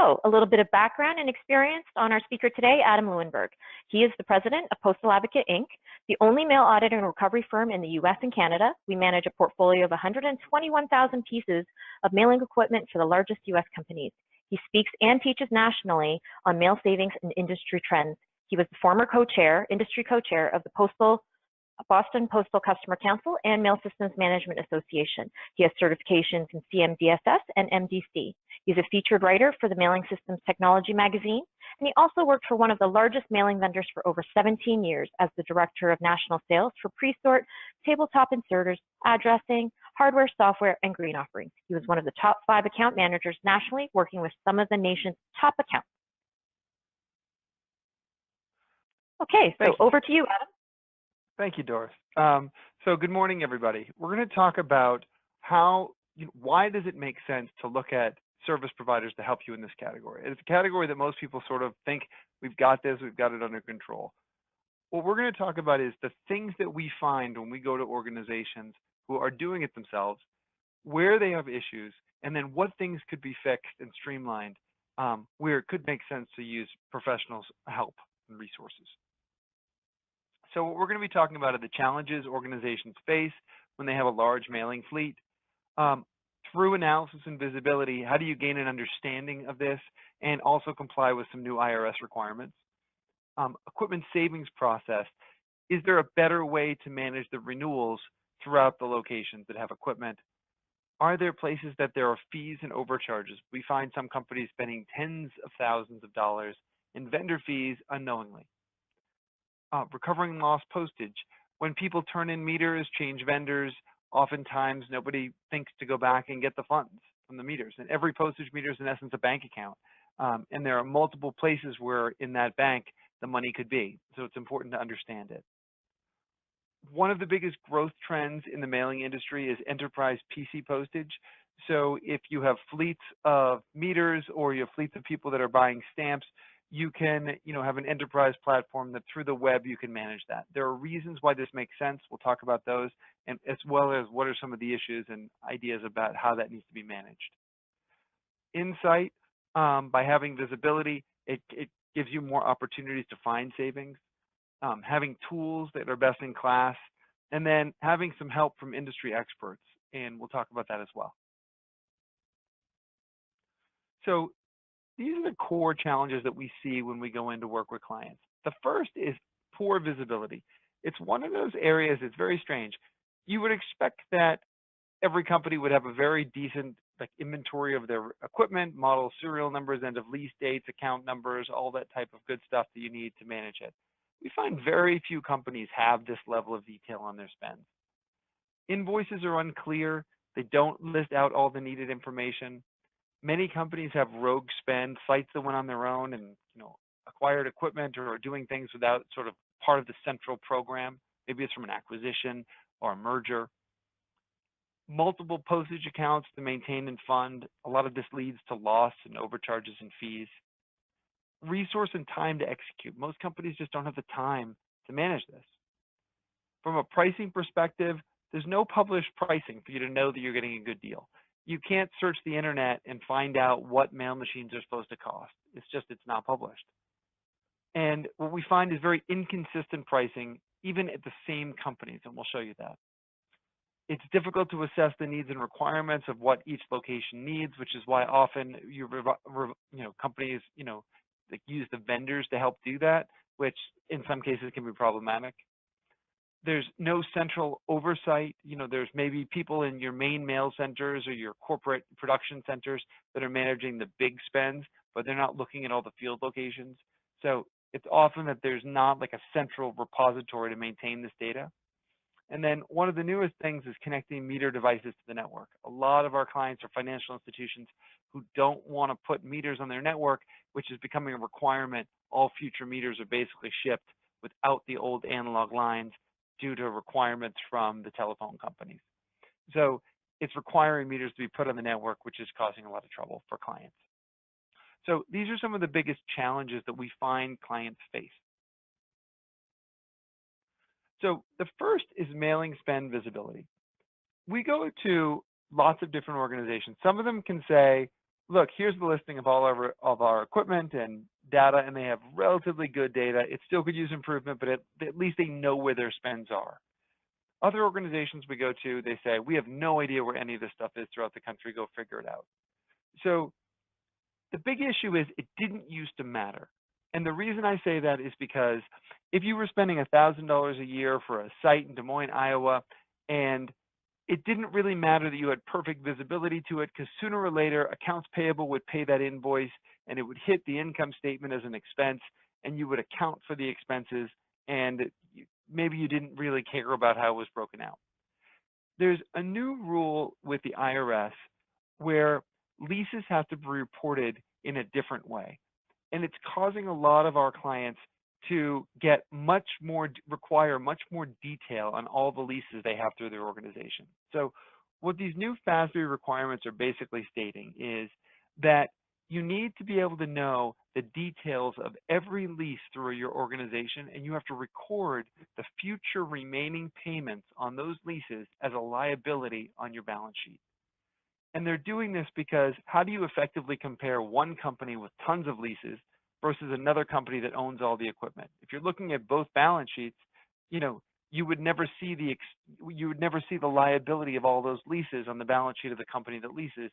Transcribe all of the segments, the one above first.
So a little bit of background and experience on our speaker today, Adam Lewenberg. He is the president of Postal Advocate, Inc., the only mail audit and recovery firm in the US and Canada. We manage a portfolio of 121,000 pieces of mailing equipment for the largest US companies. He speaks and teaches nationally on mail savings and industry trends. He was the former industry co-chair of the Boston Postal Customer Council and Mail Systems Management Association. He has certifications in CMDSS and MDC. He's a featured writer for the Mailing Systems Technology magazine, and he also worked for one of the largest mailing vendors for over 17 years as the Director of National Sales for pre-sort, tabletop inserters, addressing, hardware, software, and green offerings. He was one of the top 5 account managers nationally, working with some of the nation's top accounts. Okay, so over to you, Adam. Thank you, Doris. So good morning, everybody. We're going to talk about why does it make sense to look at service providers to help you in this category. It's a category that most people sort of think we've got this, we've got it under control. What we're going to talk about is the things that we find when we go to organizations who are doing it themselves, where they have issues, and then what things could be fixed and streamlined, where it could make sense to use professionals' help and resources. So what we're going to be talking about are the challenges organizations face when they have a large mailing fleet. Through analysis and visibility, how do you gain an understanding of this and also comply with some new IRS requirements? Equipment savings process. Is there a better way to manage the renewals throughout the locations that have equipment? Are there places that there are fees and overcharges? We find some companies spending tens of thousands of dollars in vendor fees unknowingly. Recovering lost postage. When people turn in meters, change vendors, oftentimes nobody thinks to go back and get the funds from the meters. And every postage meter is in essence a bank account. And there are multiple places where in that bank the money could be. So it's important to understand it. One of the biggest growth trends in the mailing industry is enterprise PC postage. So if you have fleets of meters or you have fleets of people that are buying stamps, you can have an enterprise platform that through the web you can manage that. There are reasons why this makes sense. We'll talk about those, and as well as what are some of the issues and ideas about how that needs to be managed. Insight, by having visibility, it gives you more opportunities to find savings. Having tools that are best in class, and then having some help from industry experts, and we'll talk about that as well. So these are the core challenges that we see when we go in to work with clients. The first is poor visibility. It's one of those areas that's very strange. You would expect that every company would have a very decent inventory of their equipment, model, serial numbers, end of lease dates, account numbers, all that type of good stuff that you need to manage it. We find very few companies have this level of detail on their spend. Invoices are unclear. They don't list out all the needed information. Many companies have rogue spend, sites that went on their own and acquired equipment or are doing things without sort of part of the central program. Maybe it's from an acquisition or a merger. Multiple postage accounts to maintain and fund. A lot of this leads to loss and overcharges and fees. Resource and time to execute. Most companies just don't have the time to manage this. From a pricing perspective, there's no published pricing for you to know that you're getting a good deal. You can't search the internet and find out what mail machines are supposed to cost. It's not published. And what we find is very inconsistent pricing, even at the same companies, and we'll show you that. It's difficult to assess the needs and requirements of what each location needs, which is why often companies that use the vendors to help do that, which in some cases can be problematic. There's no central oversight. There's maybe people in your main mail centers or your corporate production centers that are managing the big spends, but they're not looking at all the field locations. So it's often that there's not like a central repository to maintain this data. And then one of the newest things is connecting meter devices to the network. A lot of our clients are financial institutions who don't want to put meters on their network, which is becoming a requirement. All future meters are basically shipped without the old analog lines due to requirements from the telephone companies. So it's requiring meters to be put on the network, which is causing a lot of trouble for clients. So these are some of the biggest challenges that we find clients face. So the first is mailing spend visibility. We go to lots of different organizations. Some of them can say, look, here's the listing of all of our equipment and data, and they have relatively good data. It still could use improvement, but at least they know where their spends are. Other organizations we go to, they say, we have no idea where any of this stuff is throughout the country, go figure it out. So the big issue is it didn't used to matter. And the reason I say that is because if you were spending $1,000 a year for a site in Des Moines, Iowa, and it didn't really matter that you had perfect visibility to it, because sooner or later, accounts payable would pay that invoice and it would hit the income statement as an expense, and you would account for the expenses, and maybe you didn't really care about how it was broken out. There's a new rule with the IRS where leases have to be reported in a different way. And it's causing a lot of our clients to get require much more detail on all the leases they have through their organization. So what these new FASB requirements are basically stating is that you need to be able to know the details of every lease through your organization, and you have to record the future remaining payments on those leases as a liability on your balance sheet. And they're doing this because how do you effectively compare one company with tons of leases versus another company that owns all the equipment? If you're looking at both balance sheets, you would never see the liability of all those leases on the balance sheet of the company that leases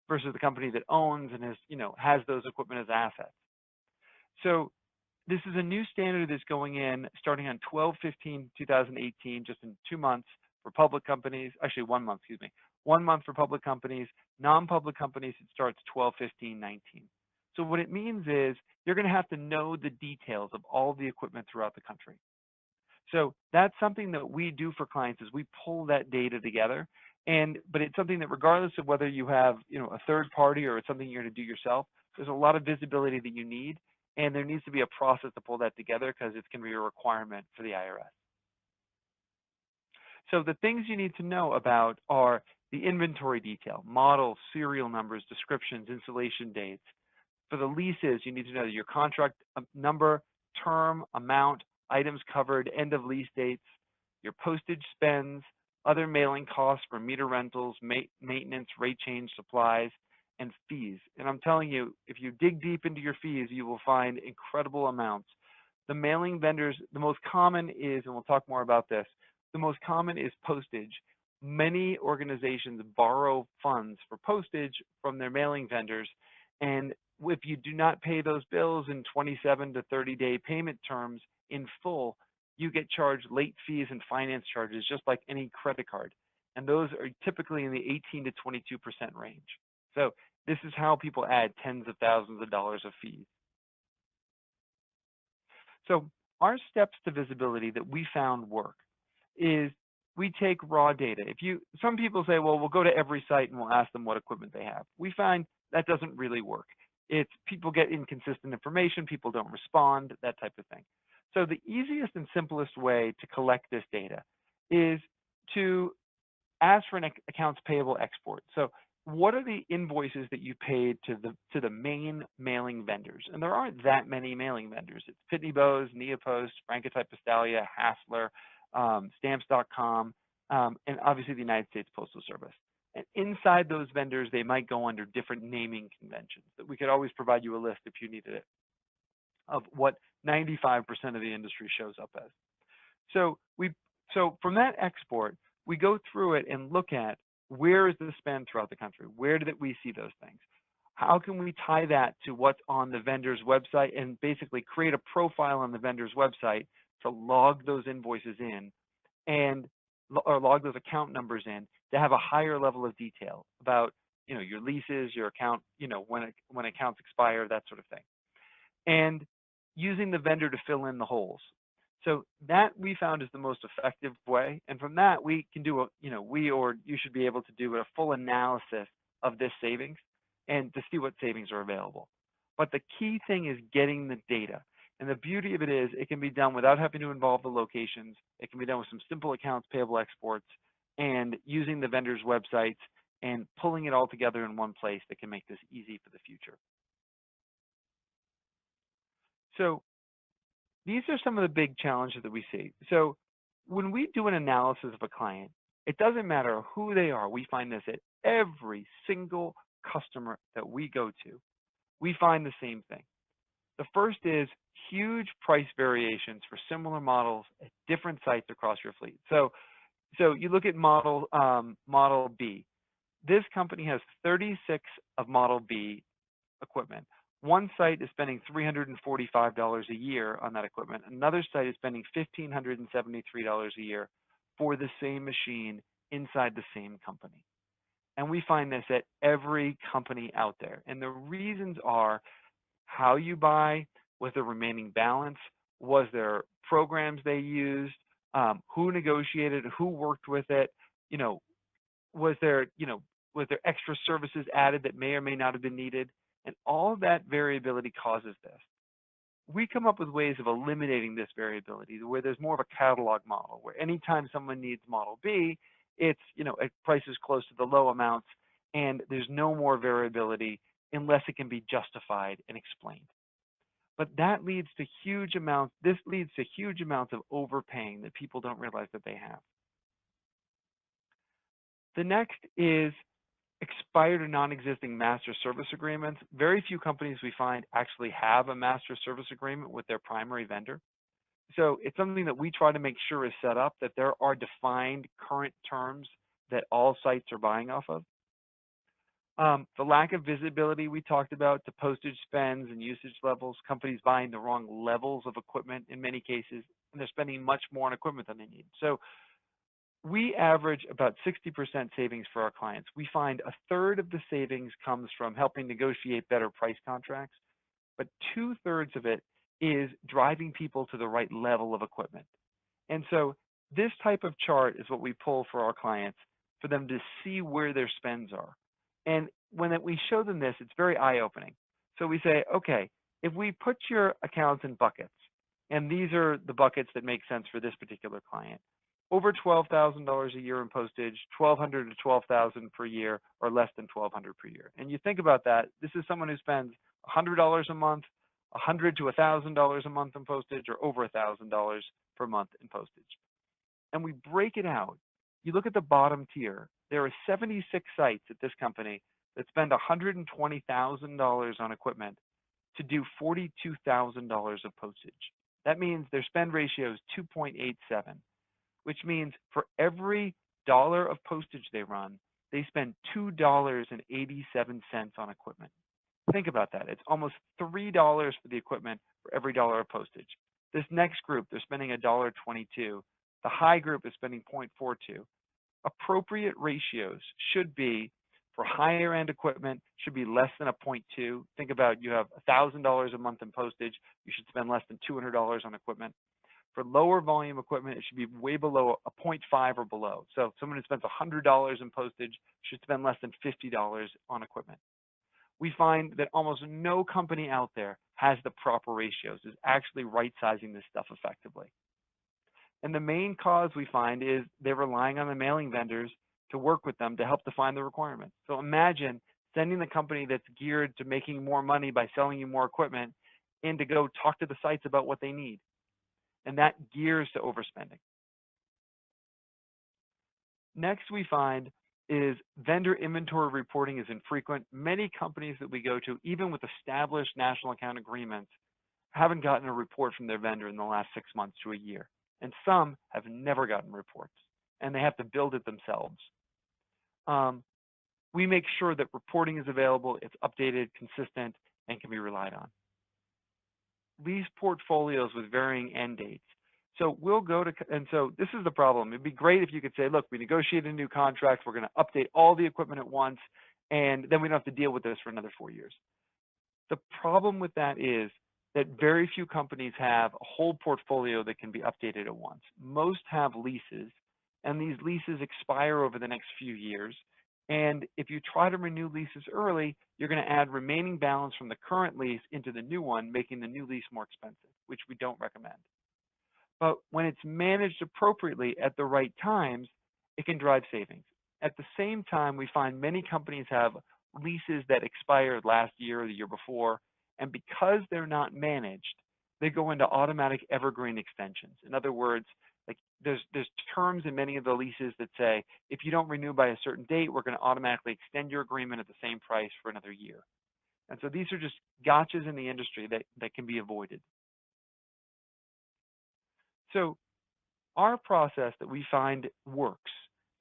versus the company that owns and has those equipment as assets. So this is a new standard that's going in starting on 12/15/2018, just in 2 months for public companies, actually 1 month, excuse me. 1 month for public companies. Non-public companies, it starts 12/15/19. So what it means is you're going to have to know the details of all the equipment throughout the country. So that's something that we do for clients is we pull that data together. But it's something that regardless of whether you have a third party or it's something you're going to do yourself, there's a lot of visibility that you need. And there needs to be a process to pull that together because it's going to be a requirement for the IRS. So the things you need to know about are the inventory detail, models, serial numbers, descriptions, installation dates. For the leases, you need to know your contract number, term, amount, items covered, end of lease dates, your postage spends, other mailing costs for meter rentals, maintenance, rate change, supplies, and fees. And I'm telling you, if you dig deep into your fees, you will find incredible amounts. The mailing vendors, the most common is, and we'll talk more about this, the most common is postage. Many organizations borrow funds for postage from their mailing vendors, and if you do not pay those bills in 27 to 30-day payment terms in full, you get charged late fees and finance charges just like any credit card. And those are typically in the 18 to 22% range. So this is how people add tens of thousands of dollars of fees. So our steps to visibility that we found work is we take raw data. Some people say, well, we'll go to every site and we'll ask them what equipment they have. We find that doesn't really work. It's people get inconsistent information, people don't respond, that type of thing. So the easiest and simplest way to collect this data is to ask for an accounts payable export. So what are the invoices that you paid to the main mailing vendors? And there aren't that many mailing vendors. It's Pitney Bowes, Neopost, Francotype Postalia, Hassler, Stamps.com, and obviously the United States Postal Service. And inside those vendors, they might go under different naming conventions. That we could always provide you a list if you needed it of what 95% of the industry shows up as. So from that export, we go through it and look at where is the spend throughout the country? Where did we see those things? How can we tie that to what's on the vendor's website and basically create a profile on the vendor's website to log those invoices in or log those account numbers in to have a higher level of detail about your leases, your account, when accounts expire, that sort of thing. And using the vendor to fill in the holes. So that we found is the most effective way. And from that, we can do you should be able to do a full analysis of this savings and to see what savings are available. But the key thing is getting the data. And the beauty of it is it can be done without having to involve the locations. It can be done with some simple accounts payable exports and using the vendor's websites and pulling it all together in one place that can make this easy for the future. So these are some of the big challenges that we see. So when we do an analysis of a client, it doesn't matter who they are. We find this at every single customer that we go to, we find the same thing. The first is huge price variations for similar models at different sites across your fleet. So you look at model B. This company has 36 of Model B equipment. One site is spending $345 a year on that equipment. Another site is spending $1,573 a year for the same machine inside the same company. And we find this at every company out there. And the reasons are how you buy, was there remaining balance, was there programs they used, who negotiated, who worked with it, was there extra services added that may or may not have been needed, and all of that variability causes this. We come up with ways of eliminating this variability where there's more of a catalog model, where anytime someone needs Model B, it's, at prices close to the low amounts, and there's no more variability unless it can be justified and explained. But that leads to huge amounts of overpaying that people don't realize that they have. The next is expired or non-existing master service agreements. Very few companies we find actually have a master service agreement with their primary vendor. So it's something that we try to make sure is set up, that there are defined current terms that all sites are buying off of. The lack of visibility we talked about to postage spends and usage levels, companies buying the wrong levels of equipment in many cases, and they're spending much more on equipment than they need. So we average about 60% savings for our clients. We find a third of the savings comes from helping negotiate better price contracts, but 2/3 of it is driving people to the right level of equipment. And so this type of chart is what we pull for our clients for them to see where their spends are. And when we show them this, it's very eye-opening. So we say, okay, if we put your accounts in buckets, and these are the buckets that make sense for this particular client, over $12,000 a year in postage, $1,200 to $12,000 per year, or less than $1,200 per year. And you think about that, this is someone who spends $100 a month, $100 to $1,000 a month in postage, or over $1,000 per month in postage. And we break it out. You look at the bottom tier, there are 76 sites at this company that spend $120,000 on equipment to do $42,000 of postage. That means their spend ratio is 2.87, which means for every dollar of postage they run, they spend $2.87 on equipment. Think about that. It's almost $3 for the equipment for every dollar of postage. This next group, they're spending $1.22. The high group is spending 0.42. Appropriate ratios should be, for higher end equipment, should be less than a 0.2. Think about, you have $1,000 a month in postage, you should spend less than $200 on equipment. For lower volume equipment, it should be way below a 0.5 or below. So someone who spends $100 in postage should spend less than $50 on equipment. We find that almost no company out there has the proper ratios, is actually right-sizing this stuff effectively. And the main cause we find is they're relying on the mailing vendors to work with them to help define the requirements. So imagine sending the company that's geared to making more money by selling you more equipment in to go talk to the sites about what they need. And that gears to overspending. Next we find is vendor inventory reporting is infrequent. Many companies that we go to, even with established national account agreements, haven't gotten a report from their vendor in the last 6 months to a year. And some have never gotten reports, and they have to build it themselves. We make sure that reporting is available, it's updated, consistent, and can be relied on. Lease portfolios with varying end dates. So we'll go to, and so this is the problem. It'd be great if you could say, look, we negotiated a new contract, we're going to update all the equipment at once, and then we don't have to deal with this for another 4 years. The problem with that is that very few companies have a whole portfolio that can be updated at once. Most have leases, and these leases expire over the next few years. And if you try to renew leases early, you're going to add remaining balance from the current lease into the new one, making the new lease more expensive, which we don't recommend. But when it's managed appropriately at the right times, it can drive savings. At the same time, we find many companies have leases that expired last year or the year before, and because they're not managed, they go into automatic evergreen extensions. In other words, like there's terms in many of the leases that say, if you don't renew by a certain date, we're going to automatically extend your agreement at the same price for another year. And so these are just gotchas in the industry that can be avoided. So our process that we find works,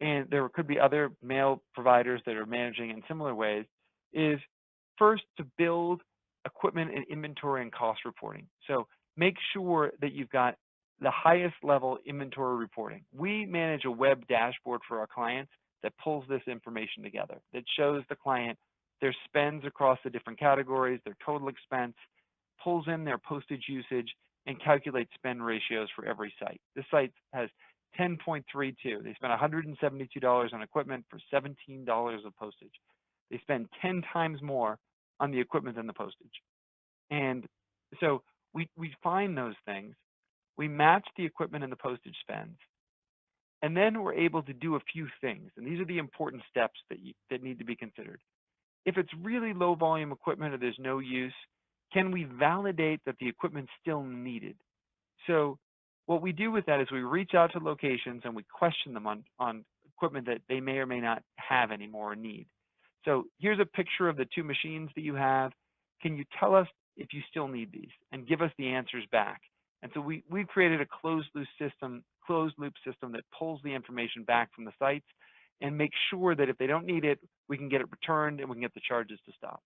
and there could be other mail providers that are managing in similar ways, is first to build equipment and inventory and cost reporting. So make sure that you've got the highest level inventory reporting. We manage a web dashboard for our clients that pulls this information together, that shows the client their spends across the different categories, their total expense, pulls in their postage usage, and calculates spend ratios for every site. This site has 10.32. They spend $172 on equipment for $17 of postage. They spend 10 times more on the equipment than the postage. And so we find those things, we match the equipment and the postage spends, and then we're able to do a few things. And these are the important steps that need to be considered. If it's really low volume equipment or there's no use, can we validate that the equipment's still needed? So what we do with that is we reach out to locations and we question them on equipment that they may or may not have anymore or need. So here's a picture of the two machines that you have. Can you tell us if you still need these and give us the answers back? And so we've created a closed loop system that pulls the information back from the sites and makes sure that if they don't need it, we can get it returned and we can get the charges to stop.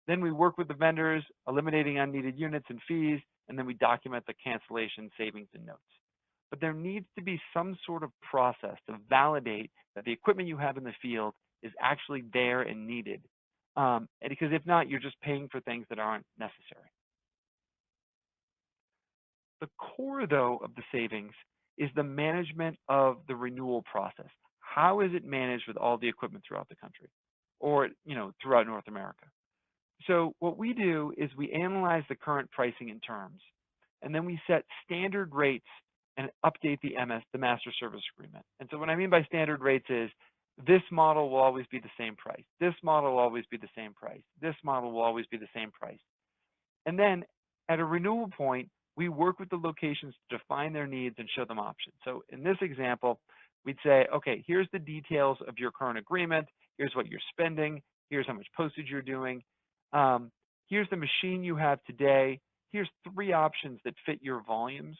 Then we work with the vendors, eliminating unneeded units and fees, and then we document the cancellation, savings, and notes. But there needs to be some sort of process to validate that the equipment you have in the field is actually there and needed. Because if not, you're just paying for things that aren't necessary. The core, though, of the savings is the management of the renewal process. How is it managed with all the equipment throughout the country or throughout North America? So what we do is we analyze the current pricing and terms, and then we set standard rates and update the master service agreement. And so what I mean by standard rates is this model will always be the same price. This model will always be the same price. This model will always be the same price. And then at a renewal point, we work with the locations to define their needs and show them options. So in this example, we'd say, okay, here's the details of your current agreement. Here's what you're spending. Here's how much postage you're doing. Here's the machine you have today. Here's 3 options that fit your volumes.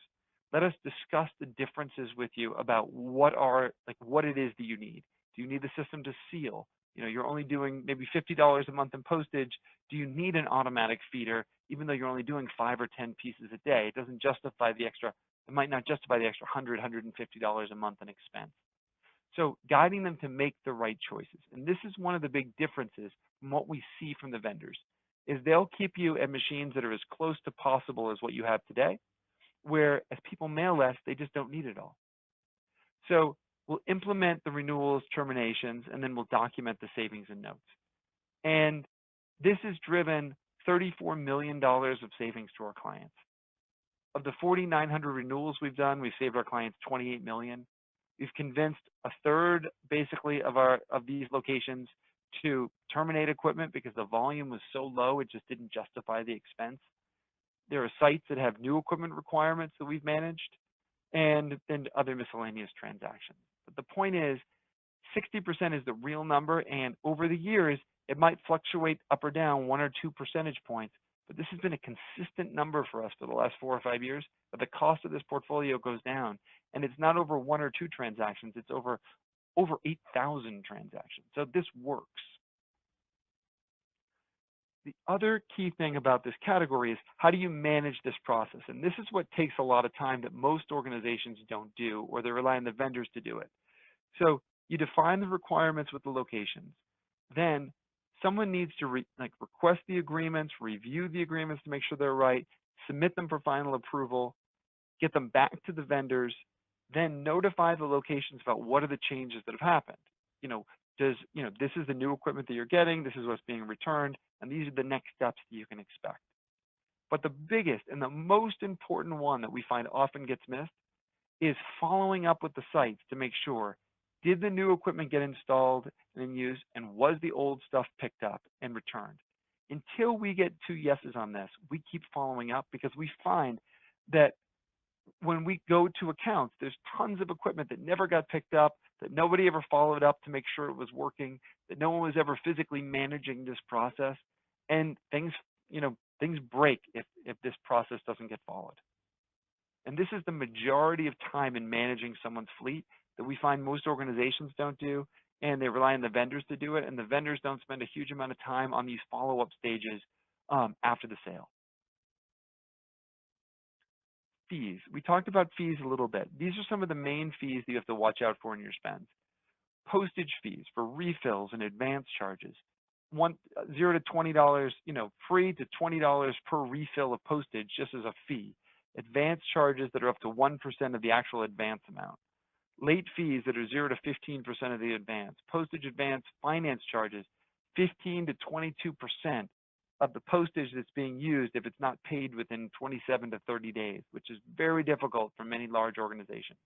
Let us discuss the differences with you about what it is that you need. Do you need the system to seal? You're only doing maybe $50 a month in postage. Do you need an automatic feeder, even though you're only doing 5 or 10 pieces a day? It doesn't justify the extra. It might not justify the extra $100, $150 a month in expense. So guiding them to make the right choices. And this is one of the big differences from what we see from the vendors, is they'll keep you at machines that are as close to possible as what you have today, where as people mail less, they just don't need it all. So we'll implement the renewals, terminations, and then we'll document the savings and notes. And this has driven $34 million of savings to our clients. Of the 4,900 renewals we've done, we've saved our clients $28 million. We've convinced a third, basically, of these locations to terminate equipment because the volume was so low, it just didn't justify the expense. There are sites that have new equipment requirements that we've managed, and then other miscellaneous transactions. But the point is, 60% is the real number, and over the years, it might fluctuate up or down 1 or 2 percentage points, but this has been a consistent number for us for the last 4 or 5 years, but the cost of this portfolio goes down, and it's not over 1 or 2 transactions, it's over 8,000 transactions. So this works. The other key thing about this category is how do you manage this process? And this is what takes a lot of time that most organizations don't do, or they rely on the vendors to do it. So you define the requirements with the locations. Then someone needs to request the agreements, review the agreements to make sure they're right, submit them for final approval, get them back to the vendors, then notify the locations about what are the changes that have happened. This is the new equipment that you're getting, this is what's being returned, and these are the next steps that you can expect. But the biggest and the most important one that we find often gets missed is following up with the sites to make sure, did the new equipment get installed and in use, and was the old stuff picked up and returned? Until we get 2 yeses on this, we keep following up because we find that when we go to accounts, there's tons of equipment that never got picked up, that nobody ever followed up to make sure it was working, that no one was ever physically managing this process, and things, things break if this process doesn't get followed. And this is the majority of time in managing someone's fleet that we find most organizations don't do, and they rely on the vendors to do it, and the vendors don't spend a huge amount of time on these follow-up stages after the sale. Fees. We talked about fees a little bit. These are some of the main fees that you have to watch out for in your spends. Postage fees for refills and advance charges. $0 to $20, free to $20 per refill of postage just as a fee. Advance charges that are up to 1% of the actual advance amount. Late fees that are 0 to 15% of the advance. Postage advance finance charges, 15 to 22% of the postage that's being used if it's not paid within 27 to 30 days, which is very difficult for many large organizations.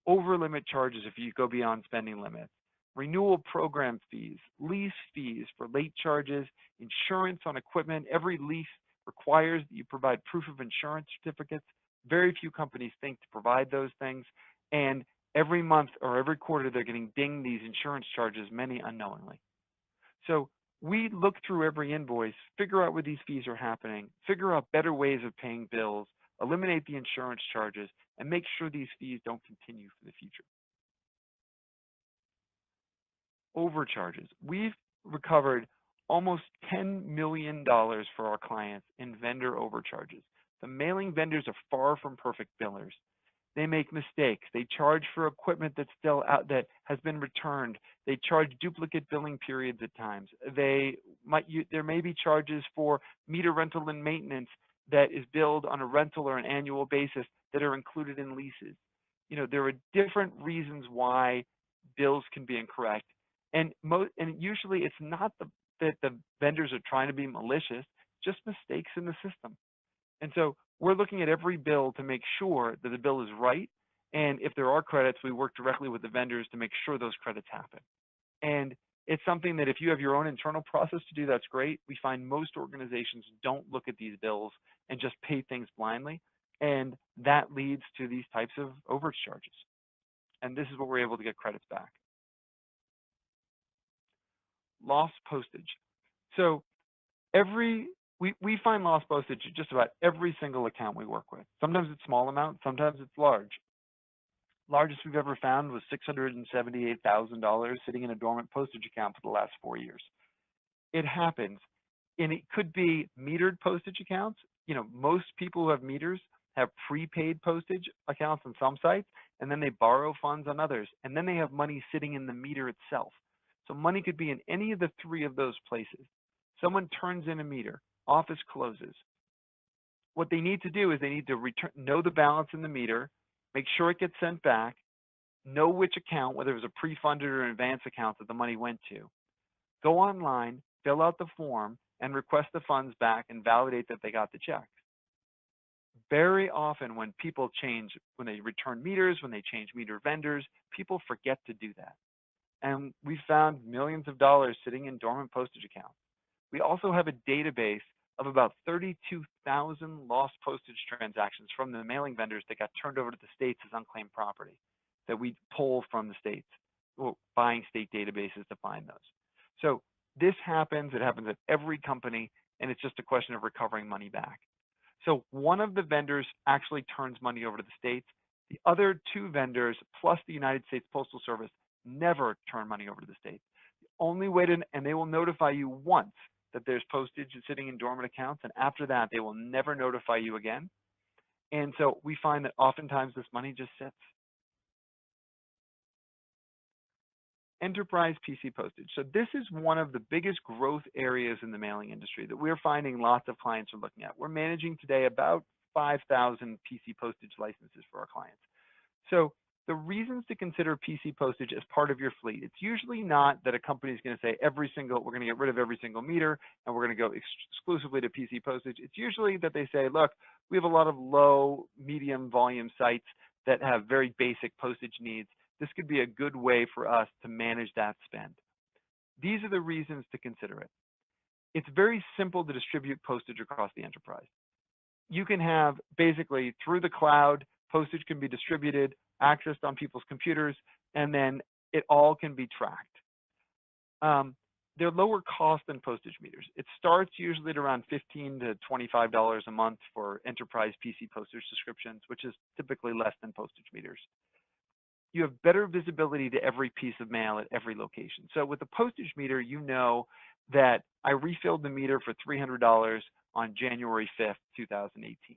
Over limit charges if you go beyond spending limits. Renewal program fees, lease fees for late charges, insurance on equipment. Every lease requires that you provide proof of insurance certificates. Very few companies think to provide those things. And every month or every quarter, they're getting dinged these insurance charges, many unknowingly. So we look through every invoice, figure out where these fees are happening, figure out better ways of paying bills, eliminate the insurance charges, and make sure these fees don't continue for the future. Overcharges. We've recovered almost $10 million for our clients in vendor overcharges. The mailing vendors are far from perfect billers. They make mistakes. They charge for equipment that's still out that has been returned. They charge duplicate billing periods at times. There may be charges for meter rental and maintenance that is billed on a rental or an annual basis that are included in leases. There are different reasons why bills can be incorrect. And usually it's not that the vendors are trying to be malicious, just mistakes in the system. And so we're looking at every bill to make sure that the bill is right. And if there are credits, we work directly with the vendors to make sure those credits happen. And it's something that if you have your own internal process to do, that's great. We find most organizations don't look at these bills and just pay things blindly. And that leads to these types of overage charges. And this is what we're able to get credits back. Lost postage. So we find lost postage at just about every single account we work with. Sometimes it's small amounts, sometimes it's large. Largest we've ever found was $678,000 sitting in a dormant postage account for the last 4 years. It happens, and it could be metered postage accounts. Most people who have meters have prepaid postage accounts on some sites, and then they borrow funds on others, and then they have money sitting in the meter itself. So money could be in any of the 3 of those places. Someone turns in a meter, office closes. What they need to do is they need to know the balance in the meter, make sure it gets sent back, know which account, whether it was a pre-funded or an advance account that the money went to. Go online, fill out the form, and request the funds back and validate that they got the check. Very often when they return meters, when they change meter vendors, people forget to do that. And we found millions of dollars sitting in dormant postage accounts. We also have a database of about 32,000 lost postage transactions from the mailing vendors that got turned over to the states as unclaimed property that we pull from the states, buying state databases to find those. So this happens, it happens at every company, and it's just a question of recovering money back. So one of the vendors actually turns money over to the states. The other 2 vendors, plus the United States Postal Service, never turn money over to the states. The only way and they will notify you once that there's postage sitting in dormant accounts, and after that, they will never notify you again. And so we find that oftentimes this money just sits. Enterprise PC postage. So this is one of the biggest growth areas in the mailing industry that we're finding lots of clients are looking at. We're managing today about 5,000 PC postage licenses for our clients. So the reasons to consider PC postage as part of your fleet, it's usually not that a company is going to say we're going to get rid of every single meter and we're going to go exclusively to PC postage. It's usually that they say, look, we have a lot of low, medium volume sites that have very basic postage needs. This could be a good way for us to manage that spend. These are the reasons to consider it. it's very simple to distribute postage across the enterprise. You can have basically through the cloud, postage can be distributed, accessed on people's computers, and then it all can be tracked. They're lower cost than postage meters. It starts usually at around $15 to $25 a month for enterprise PC postage subscriptions, which is typically less than postage meters. You have better visibility to every piece of mail at every location. So with the postage meter, you know that I refilled the meter for $300 on January 5th, 2018.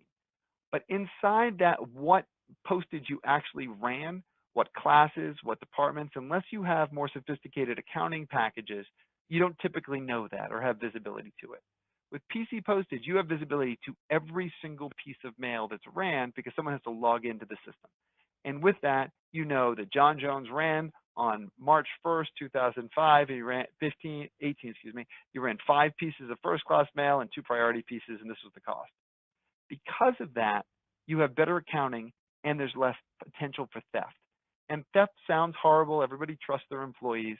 But inside that, what postage you actually ran, what classes, what departments, unless you have more sophisticated accounting packages, you don't typically know that or have visibility to it. With PC Postage, you have visibility to every single piece of mail that's ran because someone has to log into the system. And with that, you know that John Jones ran on March 1st, 2005, and he ran 18, you ran 5 pieces of first class mail and 2 priority pieces, and this was the cost. Because of that, you have better accounting and there's less potential for theft. And theft sounds horrible, everybody trusts their employees,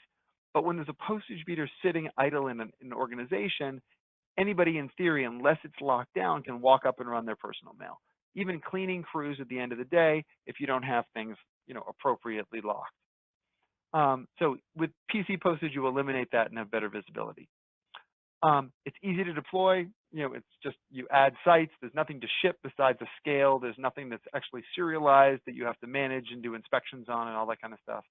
but when there's a postage meter sitting idle in an organization, anybody in theory, unless it's locked down, can walk up and run their personal mail. Even cleaning crews at the end of the day, if you don't have things, appropriately locked. So with PC Postage, you eliminate that and have better visibility. It's easy to deploy. It's just you add sites. There's nothing to ship besides a scale. There's nothing that's actually serialized that you have to manage and do inspections on and all that kind of stuff.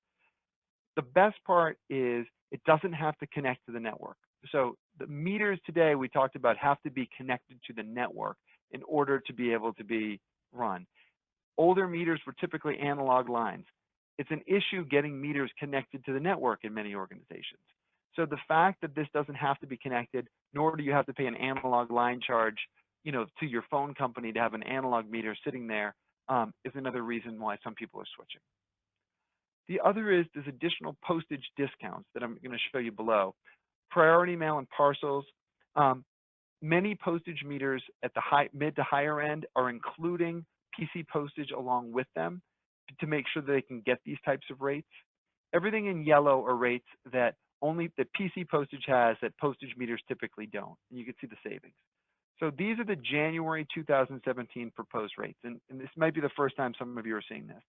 The best part is it doesn't have to connect to the network. So the meters today we talked about have to be connected to the network in order to be able to be run. Older meters were typically analog lines. It's an issue getting meters connected to the network in many organizations. So the fact that this doesn't have to be connected, nor do you have to pay an analog line charge, to your phone company to have an analog meter sitting there, is another reason why some people are switching. The other is there's additional postage discounts that I'm going to show you below. Priority mail and parcels. Many postage meters at the mid to higher end are including PC Postage along with them to make sure that they can get these types of rates. Everything in yellow are rates that only the PC Postage has that postage meters typically don't, and you can see the savings. So these are the January 2017 proposed rates, and this might be the first time some of you are seeing this.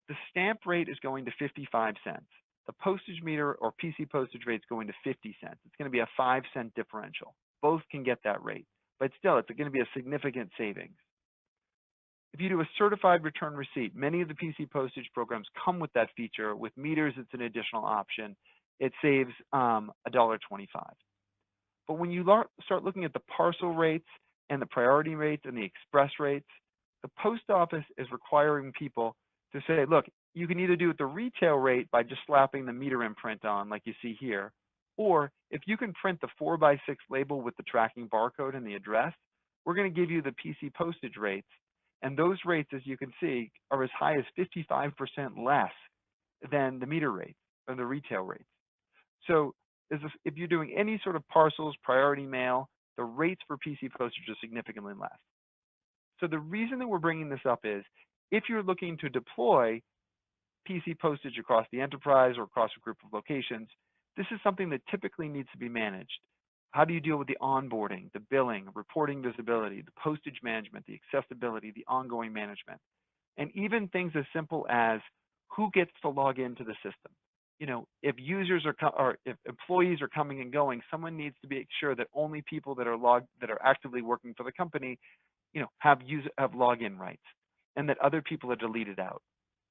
The stamp rate is going to 55 cents. The postage meter or PC Postage rate is going to 50 cents. It's going to be a 5-cent differential. Both can get that rate, but still, it's going to be a significant savings. If you do a certified return receipt, many of the PC Postage programs come with that feature. With meters, it's an additional option. It saves $1.25. But when you start looking at the parcel rates and the priority rates and the express rates, the post office is requiring people to say, look, you can either do it the retail rate by just slapping the meter imprint on like you see here, or if you can print the 4x6 label with the tracking barcode and the address, we're going to give you the PC Postage rates. And those rates, as you can see, are as high as 55% less than the meter rates or the retail rates. So if you're doing any sort of parcels, priority mail, the rates for PC Postage are significantly less. So the reason that we're bringing this up is if you're looking to deploy PC Postage across the enterprise or across a group of locations, this is something that typically needs to be managed. How do you deal with the onboarding, the billing, reporting visibility, the postage management, the accessibility, the ongoing management, and even things as simple as who gets to log into the system? If users or if employees are coming and going, someone needs to be sure that only people that are actively working for the company, have login rights, and that other people are deleted out.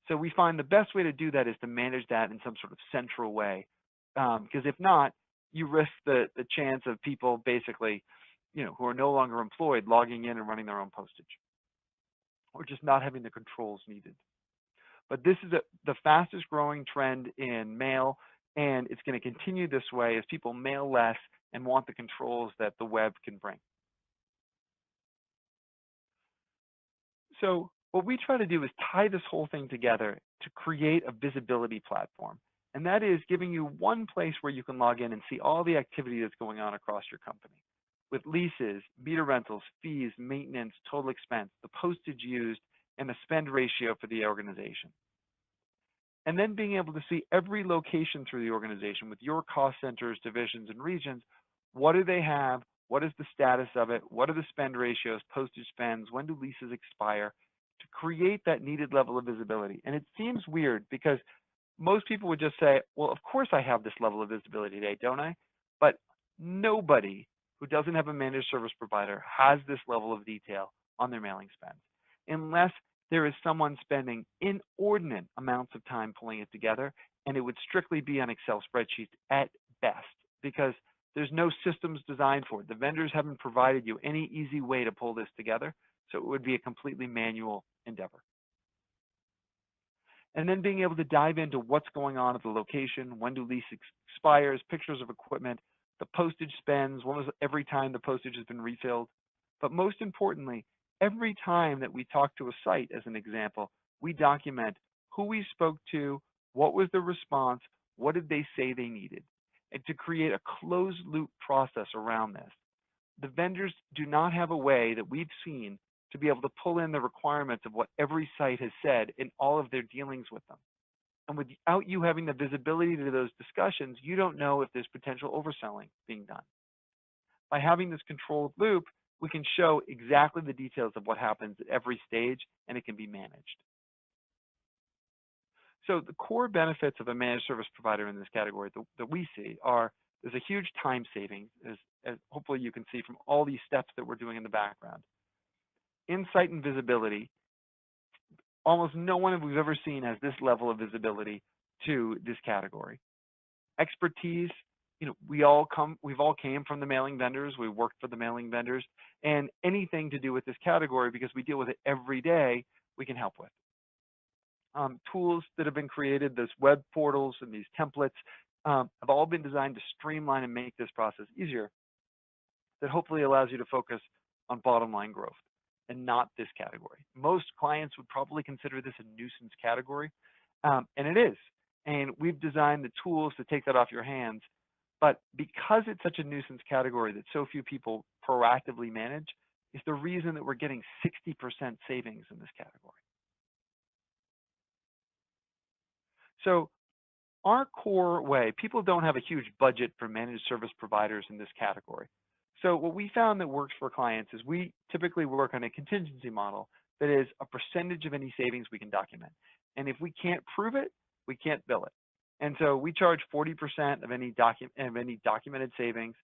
So we find the best way to do that is to manage that in some sort of central way, because if not, you risk the chance of people basically, who are no longer employed logging in and running their own postage, or just not having the controls needed. But this is the fastest growing trend in mail, and it's going to continue this way as people mail less and want the controls that the web can bring. So what we try to do is tie this whole thing together to create a visibility platform. And that is giving you one place where you can log in and see all the activity that's going on across your company, with leases, meter rentals, fees, maintenance, total expense, the postage used, and the spend ratio for the organization. And then being able to see every location through the organization with your cost centers, divisions, and regions, What do they have? What is the status of it? What are the spend ratios, postage spends? When do leases expire? To create that needed level of visibility. And it seems weird because most people would just say, well, of course I have this level of visibility today, don't I? But nobody who doesn't have a managed service provider has this level of detail on their mailing spends, unless there is someone spending inordinate amounts of time pulling it together, and it would strictly be on Excel spreadsheets at best, because there's no systems designed for it. The vendors haven't provided you any easy way to pull this together, so it would be a completely manual endeavor. And then being able to dive into what's going on at the location, when do lease expires, pictures of equipment, the postage spends, when was every time the postage has been refilled. But most importantly, every time that we talk to a site, as an example, we document who we spoke to, what was the response, what did they say they needed, and to create a closed loop process around this. The vendors do not have a way that we've seen to be able to pull in the requirements of what every site has said in all of their dealings with them. And without you having the visibility to those discussions, you don't know if there's potential overselling being done. By having this controlled loop, we can show exactly the details of what happens at every stage, and it can be managed. So the core benefits of a managed service provider in this category that we see are, there's a huge time savings, as hopefully you can see from all these steps that we're doing in the background. Insight and visibility. Almost no one we've ever seen has this level of visibility to this category. Expertise, we've all came from the mailing vendors, we worked for the mailing vendors, and anything to do with this category, because we deal with it every day, we can help with. Tools that have been created, those web portals and these templates, have all been designed to streamline and make this process easier, that hopefully allows you to focus on bottom line growth and not this category. Most clients would probably consider this a nuisance category, and it is. And we've designed the tools to take that off your hands. But because it's such a nuisance category that so few people proactively manage, is the reason that we're getting 60% savings in this category. So our core way, people don't have a huge budget for managed service providers in this category. So what we found that works for clients is we typically work on a contingency model that is a percentage of any savings we can document. And if we can't prove it, we can't bill it. And so we charge 40% of any documented savings,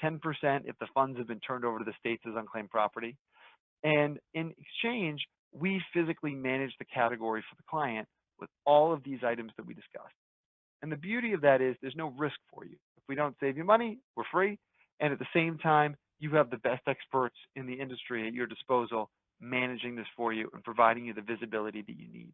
10% if the funds have been turned over to the states as unclaimed property. And in exchange, we physically manage the category for the client with all of these items that we discussed. And the beauty of that is there's no risk for you. If we don't save you money, we're free. And at the same time, you have the best experts in the industry at your disposal managing this for you and providing you the visibility that you need.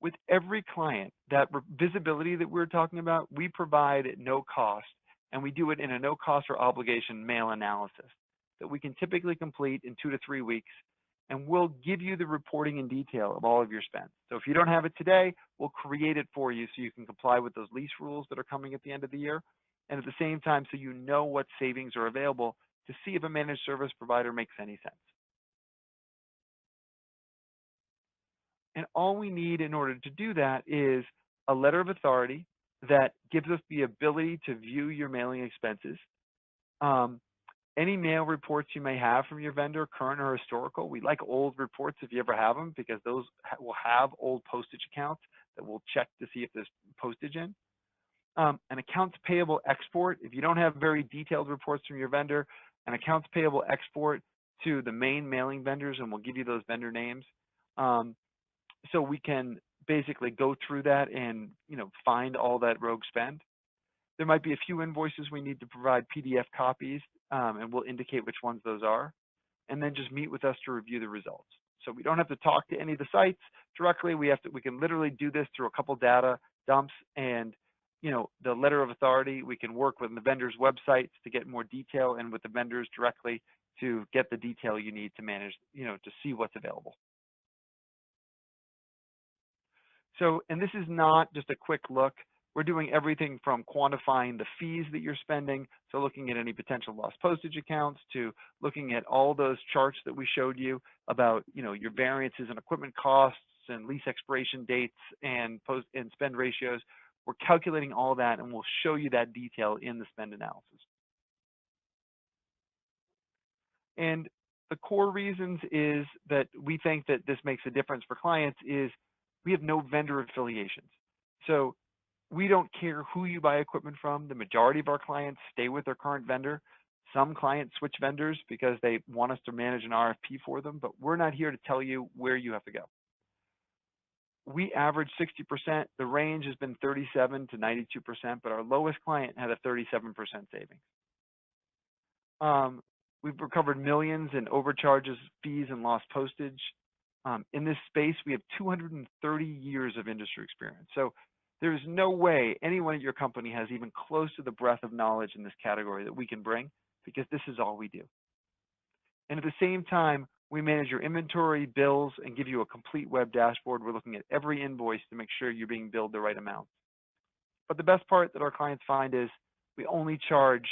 With every client, that visibility that we're talking about, we provide at no cost, and we do it in a no cost or obligation mail analysis that we can typically complete in 2 to 3 weeks, and we'll give you the reporting in detail of all of your spends. So if you don't have it today, we'll create it for you so you can comply with those lease rules that are coming at the end of the year, and at the same time so you know what savings are available to see if a managed service provider makes any sense. And all we need in order to do that is a letter of authority that gives us the ability to view your mailing expenses. Any mail reports you may have from your vendor, current or historical. We like old reports if you ever have them, because those will have old postage accounts that we'll check to see if there's postage in. An accounts payable export. If you don't have very detailed reports from your vendor, an accounts payable export to the main mailing vendors, and we'll give you those vendor names. So we can basically go through that and find all that rogue spend. There might be a few invoices we need to provide PDF copies, and we'll indicate which ones those are, and then just meet with us to review the results. So we don't have to talk to any of the sites directly. We can literally do this through a couple data dumps, and the letter of authority, we can work with the vendors' websites to get more detail, and with the vendors directly to get the detail you need to manage, to see what's available. So, and this is not just a quick look. We're doing everything from quantifying the fees that you're spending, so looking at any potential lost postage accounts, to looking at all those charts that we showed you about, your variances in equipment costs and lease expiration dates and spend ratios. We're calculating all that, and we'll show you that detail in the spend analysis. And the core reasons is that we think that this makes a difference for clients is we have no vendor affiliations. So we don't care who you buy equipment from. The majority of our clients stay with their current vendor. Some clients switch vendors because they want us to manage an RFP for them, but we're not here to tell you where you have to go. We average 60%. The range has been 37 to 92%, but our lowest client had a 37% savings. We've recovered millions in overcharges, fees, and lost postage. In this space, we have 230 years of industry experience. So there's no way anyone at your company has even close to the breadth of knowledge in this category that we can bring, because this is all we do. And at the same time, we manage your inventory, bills, and give you a complete web dashboard. We're looking at every invoice to make sure you're being billed the right amount. But the best part that our clients find is we only charge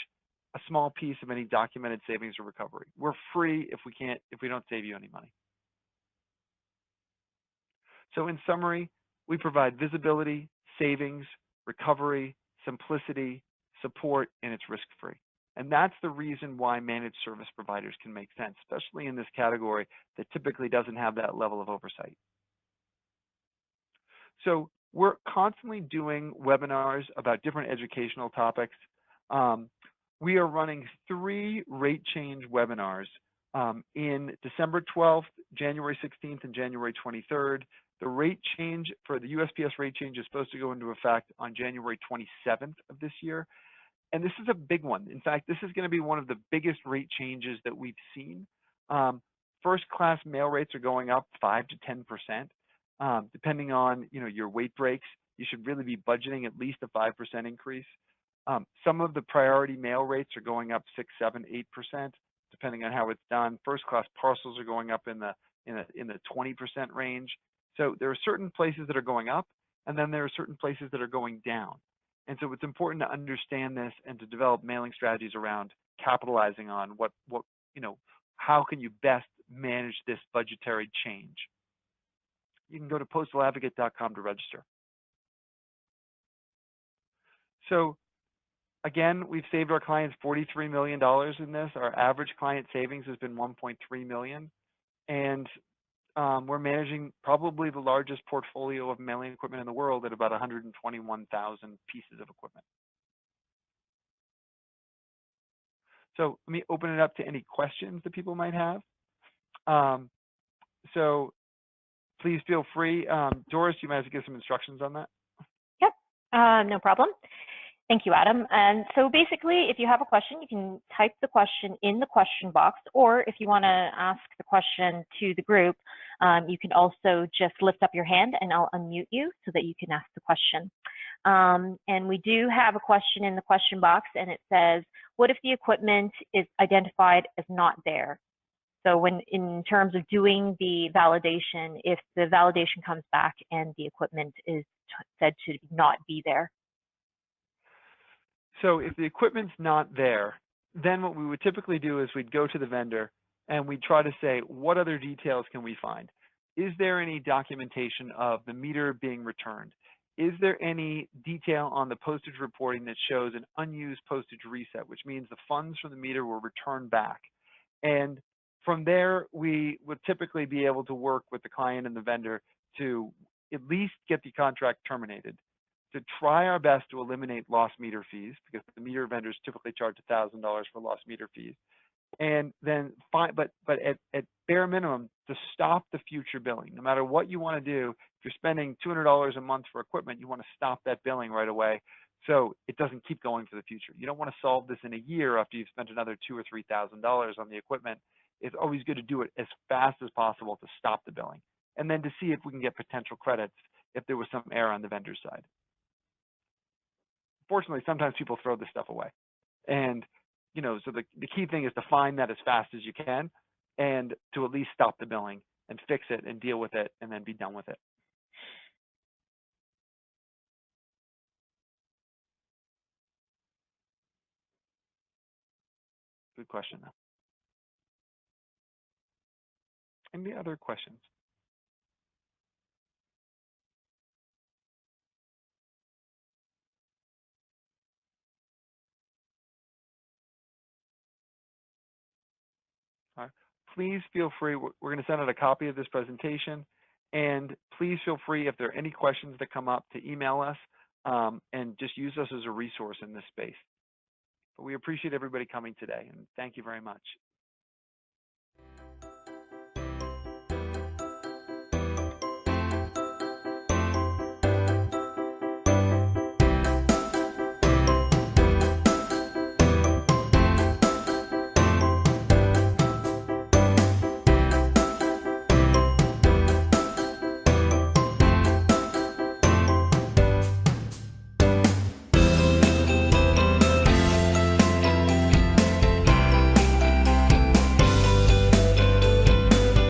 a small piece of any documented savings or recovery. We're free if we don't save you any money. So in summary, we provide visibility, savings, recovery, simplicity, support, and it's risk-free. And that's the reason why managed service providers can make sense, especially in this category that typically doesn't have that level of oversight. So we're constantly doing webinars about different educational topics. We are running 3 rate change webinars in December 12th, January 16th, and January 23rd. The rate change for the USPS rate change is supposed to go into effect on January 27th of this year. And this is a big one. In fact, this is going to be one of the biggest rate changes that we've seen. First class mail rates are going up 5 to 10%. Depending on your weight breaks, you should really be budgeting at least a 5% increase. Some of the priority mail rates are going up 6, 7, 8%, depending on how it's done. First class parcels are going up in the 20% range. So there are certain places that are going up, and then there are certain places that are going down. And so it's important to understand this and to develop mailing strategies around capitalizing on how can you best manage this budgetary change. You can go to postaladvocate.com to register. So again, we've saved our clients $43 million in this. Our average client savings has been $1.3 million. And we're managing probably the largest portfolio of mailing equipment in the world at about 121,000 pieces of equipment. So let me open it up to any questions that people might have. So please feel free. Doris, you might have to give some instructions on that. Yep, no problem. Thank you, Adam. And so basically, if you have a question, you can type the question in the question box, or if you want to ask the question to the group, you can also just lift up your hand and I'll unmute you so that you can ask the question. And we do have a question in the question box, and it says, what if the equipment is identified as not there? So when in terms of doing the validation, if the validation comes back and the equipment is said to not be there. So if the equipment's not there, then what we would typically do is we'd go to the vendor and we'd try to say, what other details can we find? Is there any documentation of the meter being returned? Is there any detail on the postage reporting that shows an unused postage reset, which means the funds from the meter were returned back? And from there, we would typically be able to work with the client and the vendor to at least get the contract terminated, to try our best to eliminate lost meter fees, because the meter vendors typically charge $1,000 for lost meter fees. And then, but at bare minimum, to stop the future billing. No matter what you want to do, if you're spending $200 a month for equipment, you want to stop that billing right away so it doesn't keep going for the future. You don't want to solve this in a year after you've spent another $2,000 or $3,000 on the equipment. It's always good to do it as fast as possible to stop the billing, and then to see if we can get potential credits if there was some error on the vendor side. Fortunately, sometimes people throw this stuff away. And, so the key thing is to find that as fast as you can and to at least stop the billing and fix it and deal with it and then be done with it. Good question, though. Any other questions? All right. Please feel free. We're going to send out a copy of this presentation, and please feel free, if there are any questions that come up, to email us and just use us as a resource in this space. But we appreciate everybody coming today, and thank you very much.